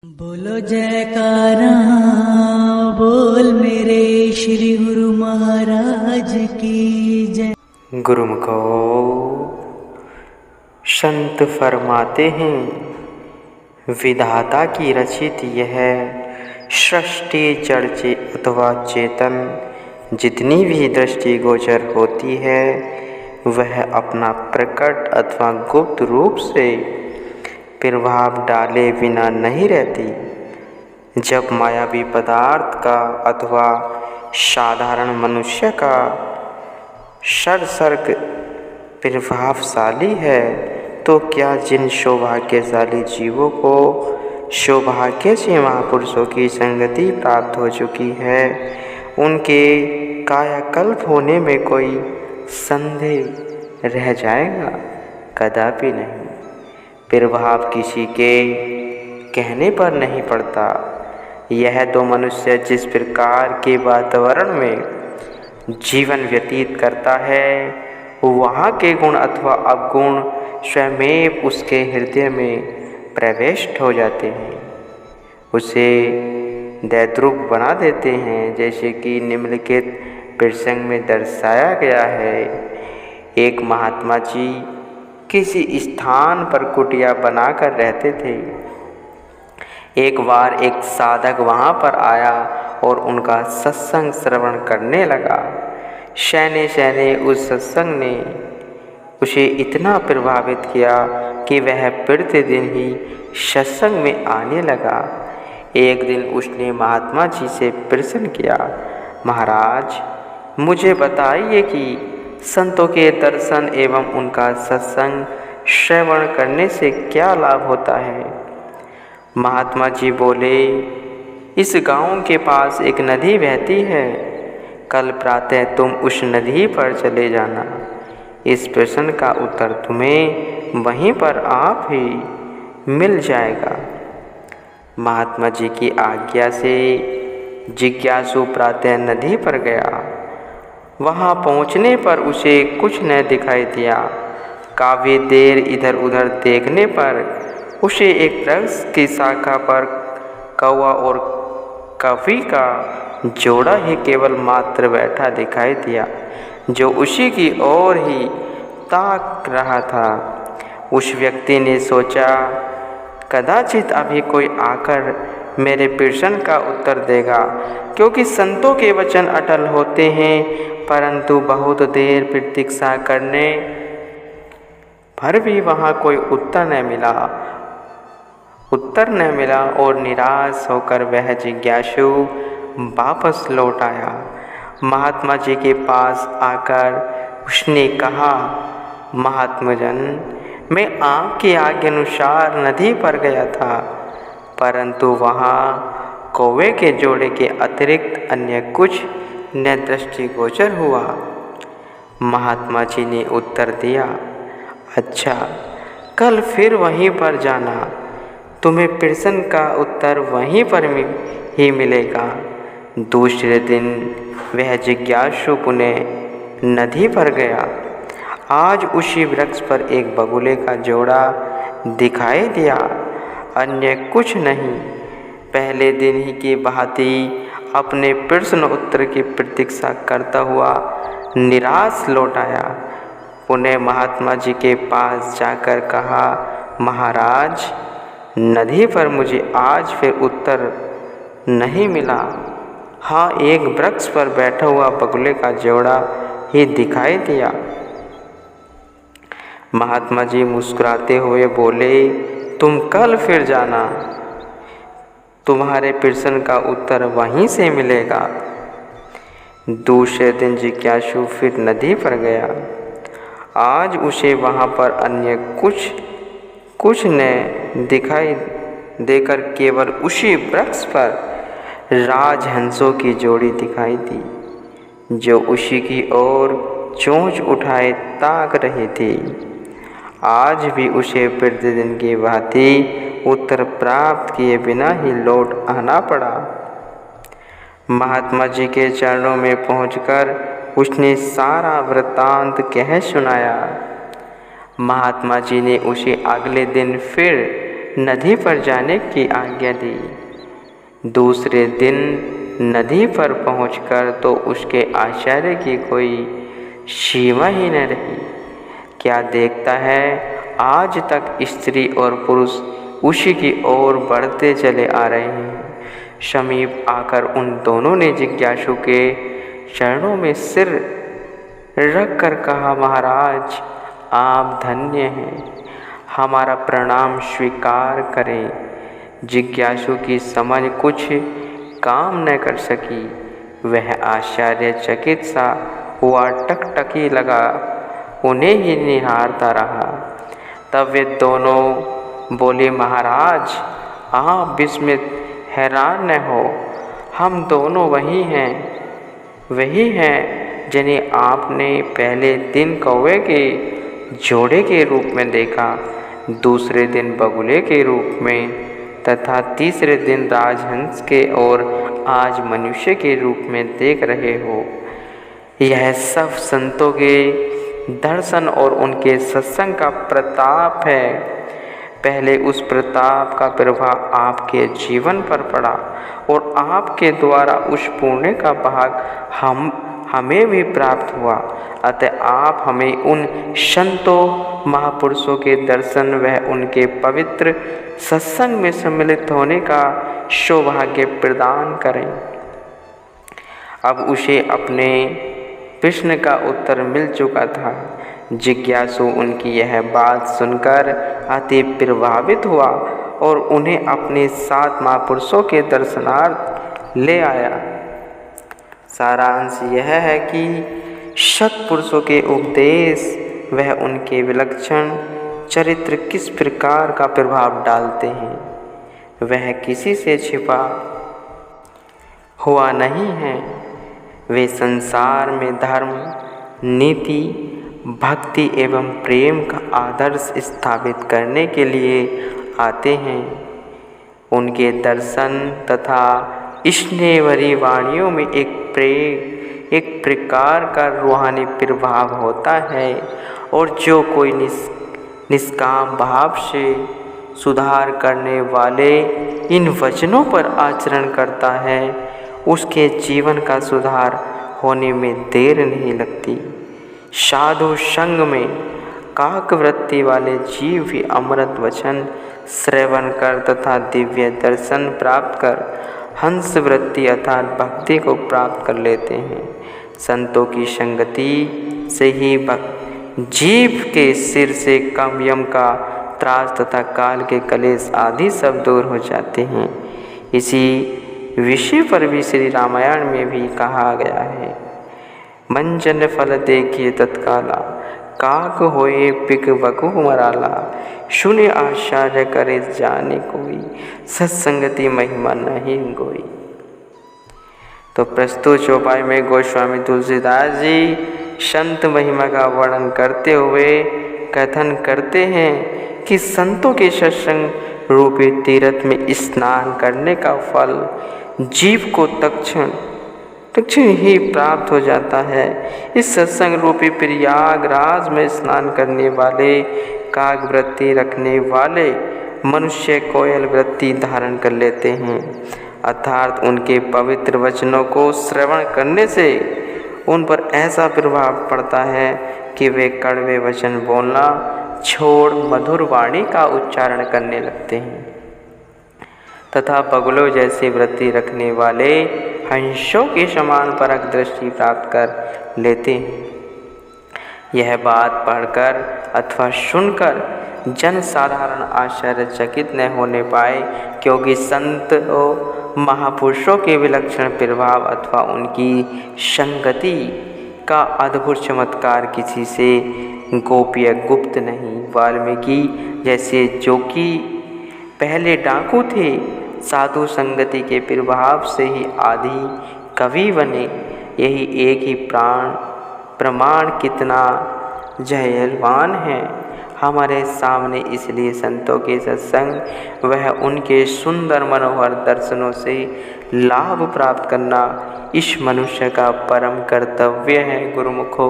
बोलो जयकारा बोल मेरे श्री गुरु महाराज की जय। गुरुमुखो संत फरमाते हैं, विधाता की रचित यह सृष्टि जड़ अथवा चेतन जितनी भी दृष्टि गोचर होती है वह अपना प्रकट अथवा गुप्त रूप से प्रभाव डाले बिना नहीं रहती। जब मायावी पदार्थ का अथवा साधारण मनुष्य का सदसर्ग प्रभावशाली है तो क्या जिन सौभाग्यशाली जीवों को सौभाग्य से महापुरुषों की संगति प्राप्त हो चुकी है उनके कायाकल्प होने में कोई संदेह रह जाएगा? कदापि नहीं। प्रभाव किसी के कहने पर नहीं पड़ता। यह तो मनुष्य जिस प्रकार के वातावरण में जीवन व्यतीत करता है वहाँ के गुण अथवा अवगुण स्वयं उसके हृदय में प्रविष्ट हो जाते हैं, उसे दैद्रूप बना देते हैं। जैसे कि निम्नलिखित प्रसंग में दर्शाया गया है। एक महात्मा जी किसी स्थान पर कुटिया बनाकर रहते थे। एक बार एक साधक वहाँ पर आया और उनका सत्संग श्रवण करने लगा। शैने उस सत्संग ने उसे इतना प्रभावित किया कि वह प्रतिदिन ही सत्संग में आने लगा। एक दिन उसने महात्मा जी से प्रश्न किया, महाराज मुझे बताइए कि संतों के दर्शन एवं उनका सत्संग श्रवण करने से क्या लाभ होता है? महात्मा जी बोले, इस गांव के पास एक नदी बहती है, कल प्रातः तुम उस नदी पर चले जाना। इस प्रश्न का उत्तर तुम्हें वहीं पर आप ही मिल जाएगा। महात्मा जी की आज्ञा से जिज्ञासु प्रातः नदी पर गया। वहाँ पहुँचने पर उसे कुछ न दिखाई दिया। काफ़ी देर इधर उधर देखने पर उसे एक वृक्ष की शाखा पर कौवा और कौवी का जोड़ा ही केवल मात्र बैठा दिखाई दिया, जो उसी की ओर ही ताक रहा था। उस व्यक्ति ने सोचा, कदाचित अभी कोई आकर मेरे प्रश्न का उत्तर देगा, क्योंकि संतों के वचन अटल होते हैं। परंतु बहुत देर प्रतीक्षा करने पर भी वहाँ कोई उत्तर न मिला और निराश होकर वह जिज्ञासु वापस लौट आया। महात्मा जी के पास आकर उसने कहा, महात्मजन मैं आपकी आज्ञा अनुसार नदी पर गया था, परंतु वहाँ कौवे के जोड़े के अतिरिक्त अन्य कुछ न दृष्टिगोचर हुआ। महात्मा जी ने उत्तर दिया, अच्छा कल फिर वहीं पर जाना, तुम्हें प्रश्न का उत्तर वहीं पर ही मिलेगा। दूसरे दिन वह जिज्ञासु पुनः नदी पर गया। आज उसी वृक्ष पर एक बगुले का जोड़ा दिखाई दिया, अन्य कुछ नहीं। पहले दिन ही की भांति अपने प्रश्न उत्तर की प्रतीक्षा करता हुआ निराश लौट आया। पुनः महात्मा जी के पास जाकर कहा, महाराज नदी पर मुझे आज फिर उत्तर नहीं मिला। हाँ, एक वृक्ष पर बैठा हुआ बगुले का जोड़ा ही दिखाई दिया। महात्मा जी मुस्कुराते हुए बोले, तुम कल फिर जाना, तुम्हारे प्रश्न का उत्तर वहीं से मिलेगा। दूसरे दिन जिज्ञासु फिर नदी पर गया। आज उसे वहाँ पर अन्य कुछ न दिखाई देकर केवल उसी वृक्ष पर राजहंसों की जोड़ी दिखाई दी, जो उसी की ओर चोंच उठाए ताक रही थी। आज भी उसे प्रतिदिन की भांति उत्तर प्राप्त किए बिना ही लौट आना पड़ा। महात्मा जी के चरणों में पहुंचकर उसने सारा वृत्तांत कह सुनाया। महात्मा जी ने उसे अगले दिन फिर नदी पर जाने की आज्ञा दी। दूसरे दिन नदी पर पहुंचकर तो उसके आश्चर्य की कोई सीमा ही न रही। क्या देखता है, आज तक स्त्री और पुरुष उसी की ओर बढ़ते चले आ रहे हैं। समीप आकर उन दोनों ने जिज्ञासु के चरणों में सिर रख कर कहा, महाराज आप धन्य हैं, हमारा प्रणाम स्वीकार करें। जिज्ञासु की समझ कुछ काम न कर सकी। वह आश्चर्यचकित सा हुआ, टकटकी लगा उन्हें ही निहारता रहा। तब वे दोनों बोले, महाराज आप विस्मित हैरान न हो, हम दोनों वही हैं जिन्हें आपने पहले दिन कौवे के जोड़े के रूप में देखा, दूसरे दिन बगुले के रूप में तथा तीसरे दिन राजहंस के और आज मनुष्य के रूप में देख रहे हो। यह सब संतों के दर्शन और उनके सत्संग का प्रताप है। पहले उस प्रताप का प्रभाव आपके जीवन पर पड़ा और आपके द्वारा उस पुण्य का भाग हमें भी प्राप्त हुआ। अतः आप हमें उन संतों महापुरुषों के दर्शन व उनके पवित्र सत्संग में सम्मिलित होने का सौभाग्य प्रदान करें। अब उसे अपने प्रश्न का उत्तर मिल चुका था। जिज्ञासु उनकी यह बात सुनकर अति प्रभावित हुआ और उन्हें अपने साथ महापुरुषों के दर्शनार्थ ले आया। सारांश यह है कि सत्पुरुषों के उपदेश वह उनके विलक्षण चरित्र किस प्रकार का प्रभाव डालते हैं। वह किसी से छिपा हुआ नहीं है। वे संसार में धर्म, नीति, भक्ति एवं प्रेम का आदर्श स्थापित करने के लिए आते हैं। उनके दर्शन तथा स्नेह भरी वाणियों में एक प्रकार का रूहानी प्रभाव होता है और जो कोई निष्काम भाव से सुधार करने वाले इन वचनों पर आचरण करता है, उसके जीवन का सुधार होने में देर नहीं लगती। साधु संग में काकवृत्ति वाले जीव भी अमृत वचन श्रवण कर तथा दिव्य दर्शन प्राप्त कर हंस वृत्ति अर्थात भक्ति को प्राप्त कर लेते हैं। संतों की संगति से ही जीव के सिर से कम यम का त्रास तथा काल के कलेश आदि सब दूर हो जाते हैं। इसी विषय पर भी श्री रामायण में भी कहा गया है, मंजन फल देखिए तत्काला, काक होए पिक बकु मराला, सुने आश्चर्य करे जाने कोई, सत्संगति महिमा नहीं गोई। तो प्रस्तुत चौपाई में गोस्वामी तुलसीदास जी संत महिमा का वर्णन करते हुए कथन करते हैं कि संतों के सत्संग रूपी तीर्थ में स्नान करने का फल जीव को तत्क्षण ही प्राप्त हो जाता है। इस सत्संग रूपी प्रयागराज में स्नान करने वाले, काग वृत्ति रखने वाले मनुष्य कोयल वृत्ति धारण कर लेते हैं, अर्थात उनके पवित्र वचनों को श्रवण करने से उन पर ऐसा प्रभाव पड़ता है कि वे कड़वे वचन बोलना छोड़ मधुर वाणी का उच्चारण करने लगते हैं तथा बगुलों जैसी वृत्ति रखने वाले हंसों के समान परक दृष्टि प्राप्त कर लेते हैं। यह बात पढ़कर अथवा सुनकर जन साधारण आश्चर्यचकित न होने पाए, क्योंकि संत महापुरुषों के विलक्षण प्रभाव अथवा उनकी संगति का अद्भुत चमत्कार किसी से गोप्य गुप्त नहीं। वाल्मीकि जैसे जो कि पहले डाकू थे, साधु संगति के प्रभाव से ही आदि कवि बने। यही एक ही प्रमाण कितना जयलवान है हमारे सामने। इसलिए संतों के सत्संग वह उनके सुंदर मनोहर दर्शनों से लाभ प्राप्त करना इस मनुष्य का परम कर्तव्य है। गुरुमुखो।